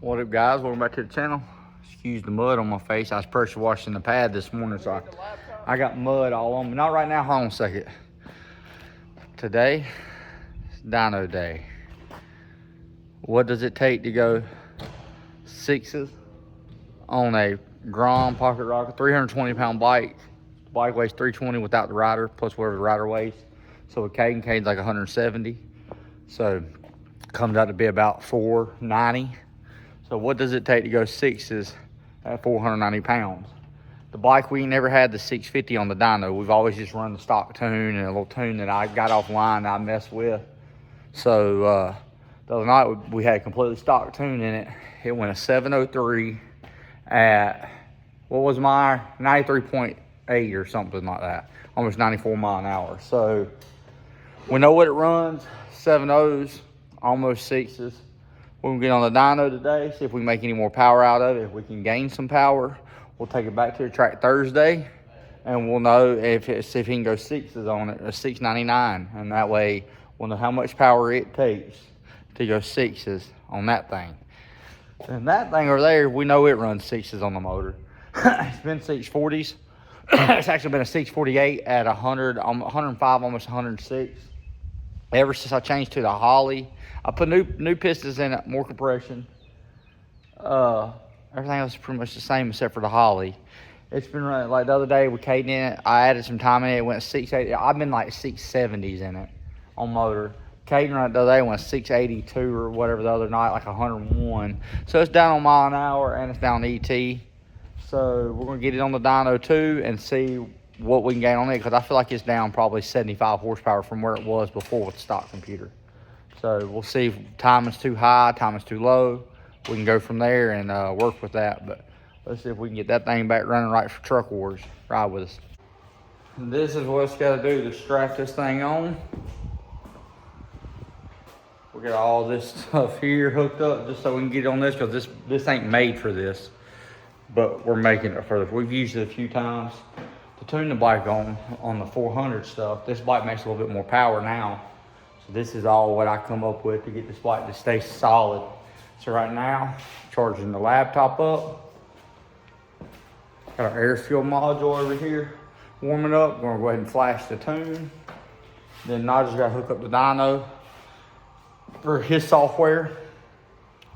What up, guys? Welcome back to the channel. Excuse the mud on my face. I was pressure washing the pad this morning, so I got mud all on me. Not right now. Hold on a second. Today is dyno day. What does it take to go sixes on a Grom pocket rocket, 320-pound bike? The bike weighs 320 without the rider, plus whatever the rider weighs. So with Caden's like 170. So it comes out to be about 490. So what does it take to go sixes at 490 pounds? The bike, we never had the 650 on the dyno. We've always just run the stock tune and a little tune that I got offline that I messed with. So the other night we had a completely stock tune in it. It went a 703 at, what was my 93.8 or something like that. Almost 94 mile an hour. So we know what it runs, 7.0s, almost sixes. We're gonna get on the dyno today, see if we can make any more power out of it. If we can gain some power, we'll take it back to the track Thursday, and we'll know if he can go sixes on it, or 699, and that way we'll know how much power it takes to go sixes on that thing. And that thing over there, we know it runs sixes on the motor. It's been 640s. It's actually been a 648 at 100, 105, almost 106. Ever since I changed to the Holly, I put new pistons in it, more compression. Everything else is pretty much the same except for the Holly. It's been running, like the other day with Caden in it, I added some time in it, it went 680. I've been like 670s in it on motor. Caden right the other day went 682 or whatever the other night, like 101. So it's down on mile an hour and it's down ET. So we're gonna get it on the dyno too and see what we can gain on it, because I feel like it's down probably 75 horsepower from where it was before with the stock computer. So we'll see if time is too high, time is too low. We can go from there and work with that. But let's see if we can get that thing back running right for Truck Wars. Ride with us. And this is what it's got to do to strap this thing on. We got all this stuff here hooked up just so we can get on this, because this ain't made for this. But we're making it for this. We've used it a few times to tune the bike on the 400 stuff. This bike makes a little bit more power now. So this is all what I come up with to get this bike to stay solid. So right now, charging the laptop up. Got our air fuel module over here warming up. We're gonna go ahead and flash the tune. Then Nigel's gotta hook up the dyno for his software.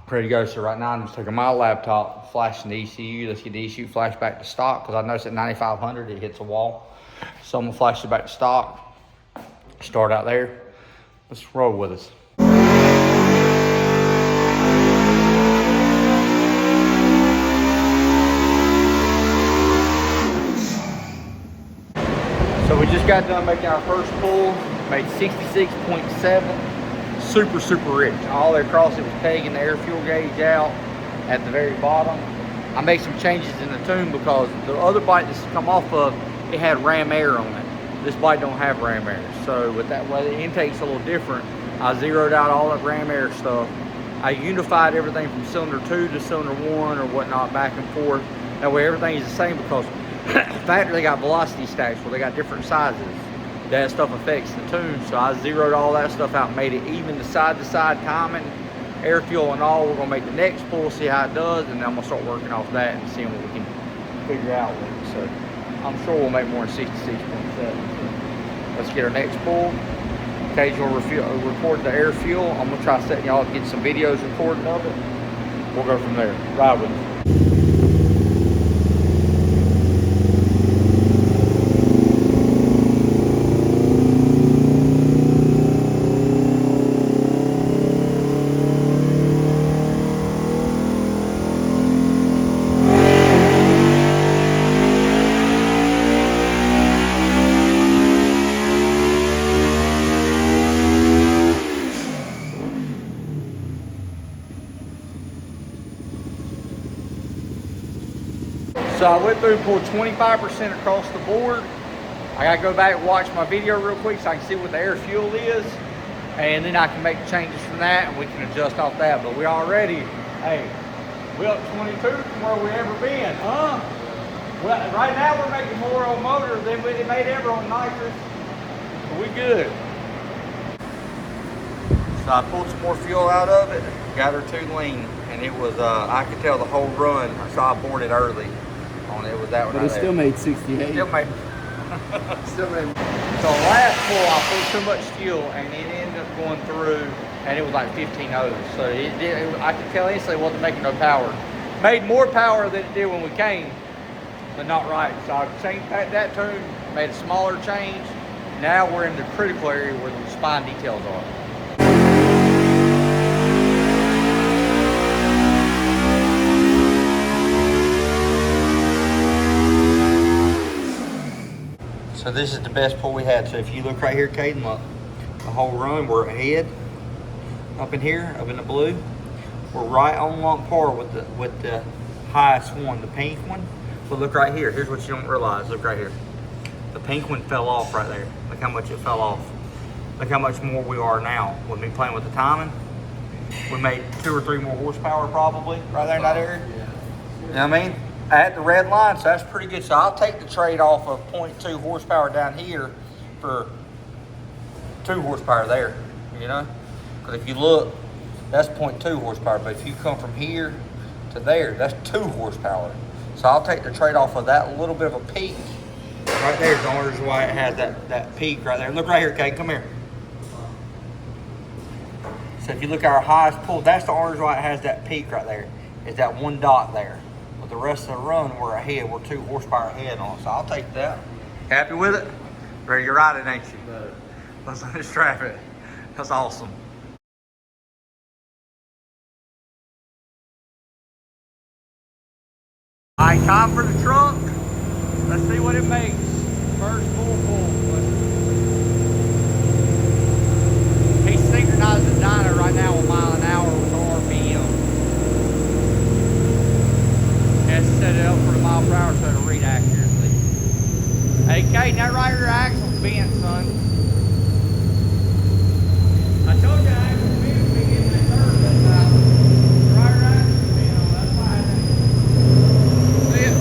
Ready to go. So right now I'm just taking my laptop, flashing the ECU. Let's get the ECU flash back to stock, because I noticed at 9500 it hits a wall. So I'm gonna flash it back to stock. Start out there. Let's roll with us. So we just got done making our first pull. Made 66.7. Super rich. All the way across it was pegging the air fuel gauge out at the very bottom. I made some changes in the tune because the other bike that's come off of, it had ram air on it. This bike don't have ram air. So with that way, the intake's a little different. I zeroed out all that ram air stuff. I unified everything from cylinder 2 to cylinder 1 or whatnot, back and forth. That way everything is the same, because factory they got velocity stacks where they got different sizes. That stuff affects the tune, so I zeroed all that stuff out and made it even, the side-to-side timing, air fuel and all. We're gonna make the next pull, see how it does, and then I'm gonna start working off that and seeing what we can figure out with it. So I'm sure we'll make more than 66.7. So let's get our next pull. Occasional record the air fuel. I'm gonna try setting y'all to get some videos recorded of it. We'll go from there. Ride with us. So I went through and pulled 25% across the board. I gotta go back and watch my video real quick so I can see what the air fuel is. And then I can make changes from that and we can adjust off that. But we already, hey, we up 22 from where we ever been, huh? Well, right now we're making more on motor than we made ever on nitrous. So we good. So I pulled some more fuel out of it, got her too lean. and it was, I could tell the whole run, so I boarded early on it. Was that one? But it still made 68. Still made. Still made. So last pull, I pulled too much fuel, and it ended up going through, and it was like 15 O's. So I could tell instantly it wasn't making no power. Made more power than it did when we came, but not right. So I changed that tune, made a smaller change. Now we're in the critical area where the spine details are. So this is the best pull we had. So if you look right here, Caden, look, the whole run, we're ahead. Up in here, up in the blue, we're right on long par with the highest one, the pink one. But look right here. Here's what you don't realize. Look right here. The pink one fell off right there. Look how much it fell off. Look how much more we are now. With me playing with the timing, we made 2 or 3 more horsepower probably right there in that area. You know what I mean? At the red line, so that's pretty good. So I'll take the trade off of 0.2 horsepower down here for 2 horsepower there, you know? Because if you look, that's 0.2 horsepower, but if you come from here to there, that's 2 horsepower. So I'll take the trade off of that little bit of a peak. Right there is the only reason why it has that peak right there. Look right here, Kate, come here. So if you look at our highest pull, that's the only reason why it has that peak right there, is that one dot there. But the rest of the run, we're ahead. We're 2 horsepower ahead on it, so I'll take that. Happy with it? Ready to ride it, ain't you? Let's strap it. That's awesome. All right, time for the truck. Let's see what it makes. First full pull. He's synchronizing the dyno right now with mile an hour with RPM. Has to set it up for the mile per hour so it'll read accurately. Hey, Kate, that right rear axle's bent, son. I told you the axle's bent when we get in that curve that time. The right rear axle's bent on, that's why I think. See it?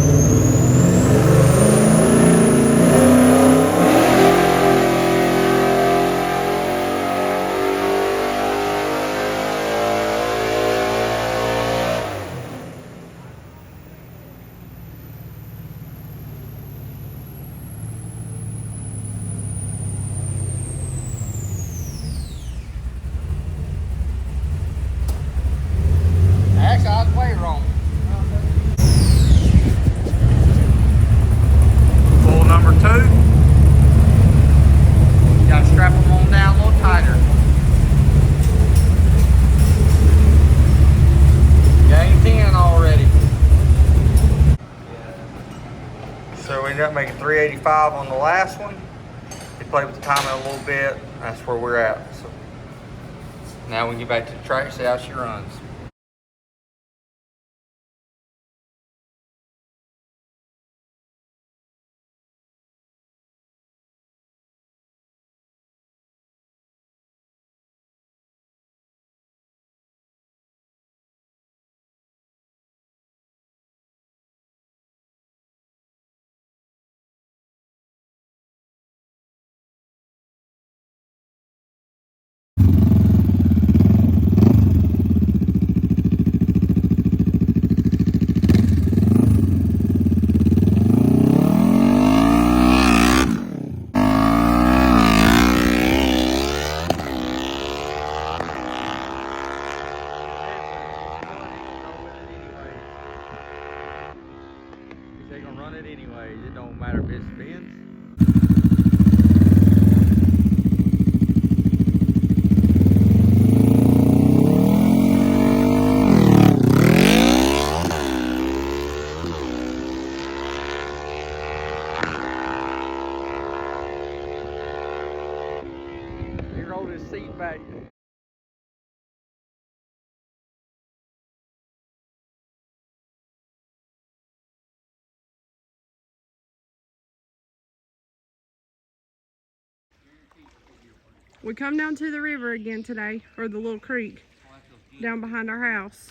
Actually, I was way wrong. Pull number 2. You gotta strap them on down a little tighter. Game 10 already. So we ended up making 385 on the last one. We played with the timing a little bit. That's where we're at. So now we can get back to the track, see how she runs. They're gonna run it anyways. It don't matter if it spins. He rolled his seat back. We come down to the river again today, or the little creek down behind our house.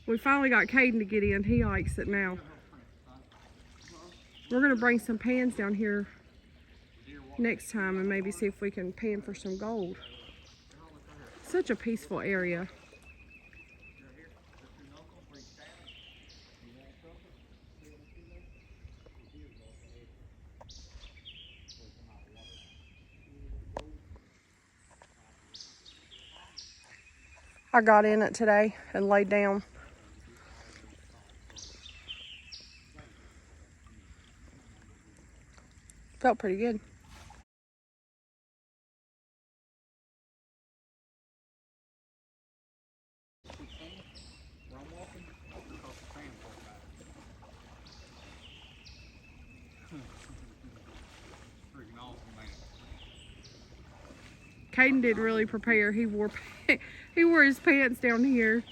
We finally got Caden to get in. He likes it now. We're gonna bring some pans down here next time and maybe see if we can pan for some gold. Such a peaceful area. I got in it today and laid down. Felt pretty good. Caden didn't really prepare. He wore his pants down here.